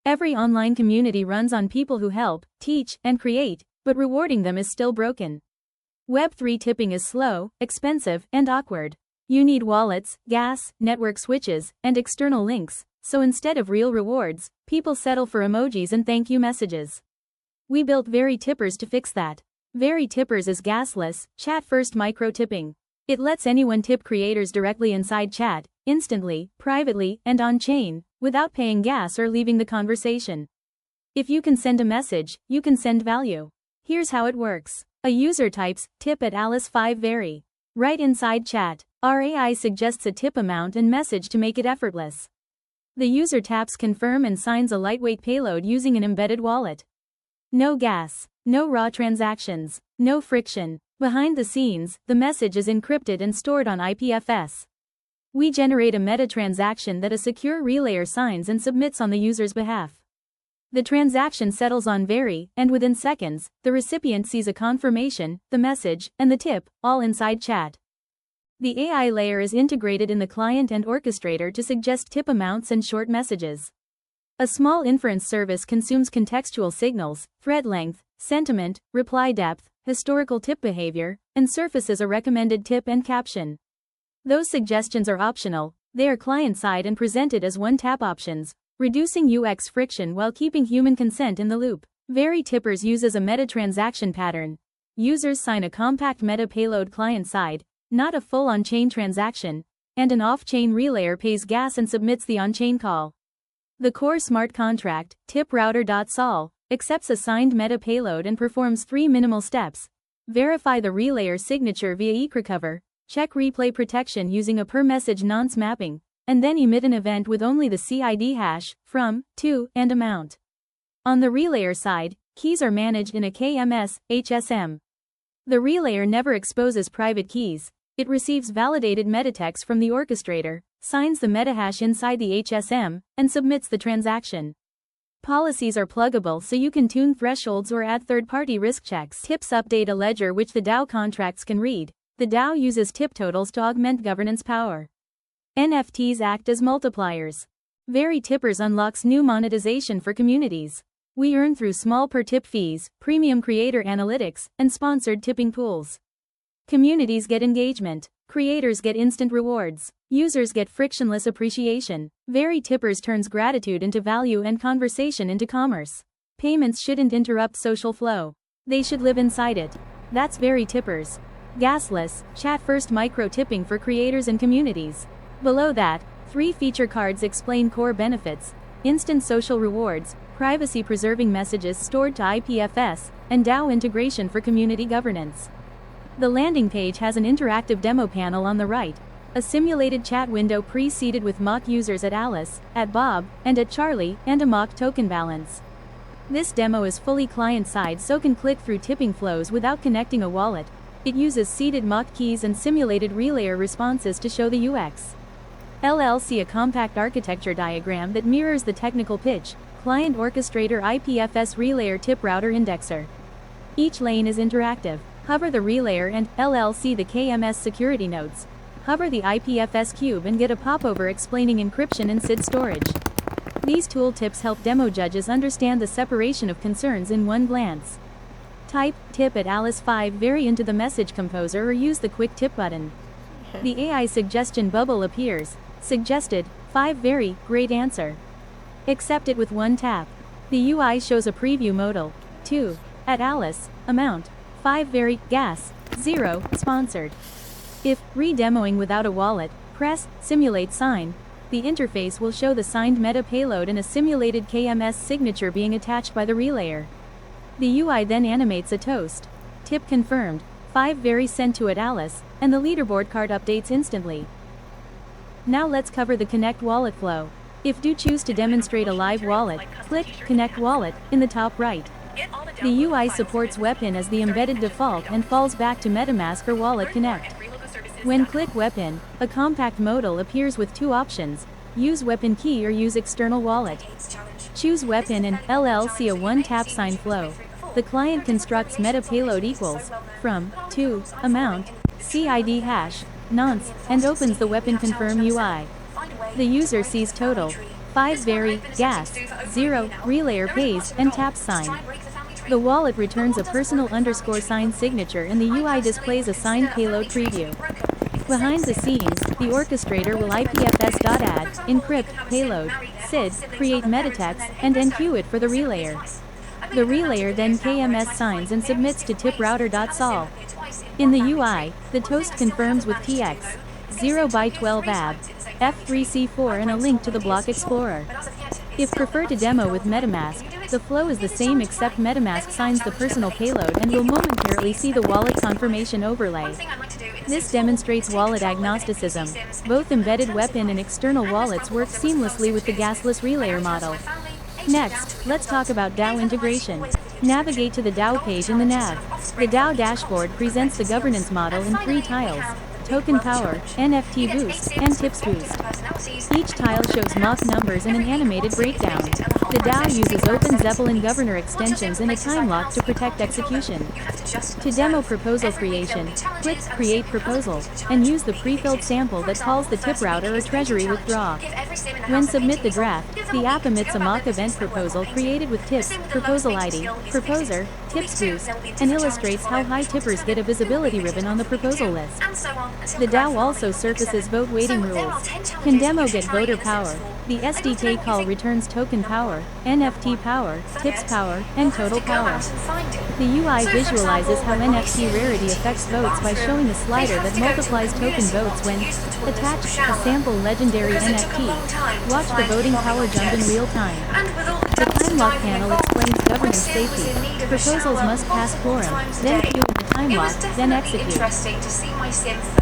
Every online community runs on people who help, teach, and create, but rewarding them is still broken. Web3 tipping is slow, expensive, and awkward. You need wallets, gas, network switches, and external links, so instead of real rewards, people settle for emojis and thank you messages. We built Very Tippers to fix that. Very Tippers is gasless, chat-first micro-tipping. It lets anyone tip creators directly inside chat, instantly, privately, and on-chain, without paying gas or leaving the conversation. If you can send a message, you can send value. Here's how it works. A user types, tip at Alice5 Very. Right inside chat, our AI suggests a tip amount and message to make it effortless. The user taps confirm and signs a lightweight payload using an embedded wallet. No gas, no raw transactions, no friction. Behind the scenes, the message is encrypted and stored on IPFS. We generate a meta transaction that a secure relayer signs and submits on the user's behalf. The transaction settles on Very, and within seconds, the recipient sees a confirmation, the message, and the tip, all inside chat. The AI layer is integrated in the client and orchestrator to suggest tip amounts and short messages. A small inference service consumes contextual signals, thread length, sentiment, reply depth, historical tip behavior, and surfaces a recommended tip and caption. Those suggestions are optional, they are client-side and presented as one-tap options, reducing UX friction while keeping human consent in the loop. Very Tippers uses a meta transaction pattern. Users sign a compact meta payload client-side, not a full on-chain transaction, and an off-chain relayer pays gas and submits the on-chain call. The core smart contract, tiprouter.sol, accepts a signed meta payload and performs 3 minimal steps. Verify the relayer signature via eCrecover, check replay protection using a per-message nonce mapping, and then emit an event with only the CID hash, from, to, and amount. On the relayer side, keys are managed in a KMS, HSM. The relayer never exposes private keys, it receives validated metatext from the orchestrator, signs the metahash inside the HSM, and submits the transaction. Policies are pluggable so you can tune thresholds or add third-party risk checks. Tips update a ledger which the DAO contracts can read. The DAO uses tip totals to augment governance power. NFTs act as multipliers. Very Tippers unlocks new monetization for communities. We earn through small per-tip fees, premium creator analytics, and sponsored tipping pools. Communities get engagement. Creators get instant rewards. Users get frictionless appreciation. Very Tippers turns gratitude into value and conversation into commerce. Payments shouldn't interrupt social flow. They should live inside it. That's Very Tippers. Gasless, chat-first micro-tipping for creators and communities. Below that, 3 feature cards explain core benefits: instant social rewards, privacy-preserving messages stored to IPFS, and DAO integration for community governance. The landing page has an interactive demo panel on the right, a simulated chat window preceded with mock users at Alice, at Bob, and at Charlie, and a mock token balance. This demo is fully client-side so can click through tipping flows without connecting a wallet. It uses seeded mock keys and simulated relayer responses to show the UX. LLC, a compact architecture diagram that mirrors the technical pitch, client orchestrator IPFS relayer tip router indexer. Each lane is interactive. Hover the relayer and LLC the KMS security nodes. Hover the IPFS cube and get a popover explaining encryption and SID storage. These tooltips help demo judges understand the separation of concerns in one glance. Type tip at Alice5 Very into the message composer or use the quick tip button. The AI suggestion bubble appears. Suggested, 5 Very, great answer. Accept it with one tap. The UI shows a preview modal. 2. At Alice, amount. 5 Very, gas. 0, sponsored. If re-demoing without a wallet, press simulate sign. The interface will show the signed meta payload and a simulated KMS signature being attached by the relayer. The UI then animates a toast. Tip confirmed, 5 Very sent to at Alice, and the leaderboard card updates instantly. Now let's cover the Connect Wallet flow. If you choose to demonstrate a live wallet, click Connect Wallet in the top right. The UI supports WebPin as the embedded default and falls back to MetaMask or Wallet Connect. When click WebPin, a compact modal appears with 2 options: use WebPin key or use external wallet. Choose WebPin and LLC a one-tap sign flow. The client constructs meta payload equals from, to, amount, CID hash, nonce, and opens the WebPin confirm UI. The user sees total 5 vary, gas, 0, relayer pays, and taps sign. The wallet returns a personal _ signature and the UI displays a signed payload preview. Behind the scenes, the orchestrator will IPFS.add, encrypt, payload, SID, create metatext, and enqueue it for the relayer. The relayer then KMS signs and submits to tiprouter.sol. In the UI, the toast confirms with TX 0x12 AB, F3C4 and a link to the block explorer. If preferred to demo with MetaMask, the flow is the same except MetaMask signs the personal payload and will momentarily see the wallet confirmation overlay. This demonstrates wallet agnosticism. Both embedded weapon and external wallets work seamlessly with the gasless relayer model. Next, let's talk about DAO integration. Navigate to the DAO page in the nav. The DAO dashboard presents the governance model in 3 tiles: token power, NFT boost, and tips boost. Each tile shows mock numbers and an animated breakdown. The DAO uses Open Zeppelin governor extensions and a time lock to protect execution. To demo proposal creation, click Create Proposal, and use the pre-filled sample that calls the tip router or treasury withdraw. When submit the draft, the app emits a mock event proposal created with tips, proposal ID, proposer, tips boost, and illustrates how high tippers get a visibility ribbon on the proposal list. The DAO also surfaces vote weighting rules. Can demo get voter power? The SDK call returns token power, NFT power, tips power, and total power. The UI visualizes how NFT rarity affects votes by showing a slider that multiplies token votes when attached a sample legendary NFT. Watch the voting power jump in real time. The time lock panel explains governance safety. Proposals must pass quorum, then queue in the time lock, then execute.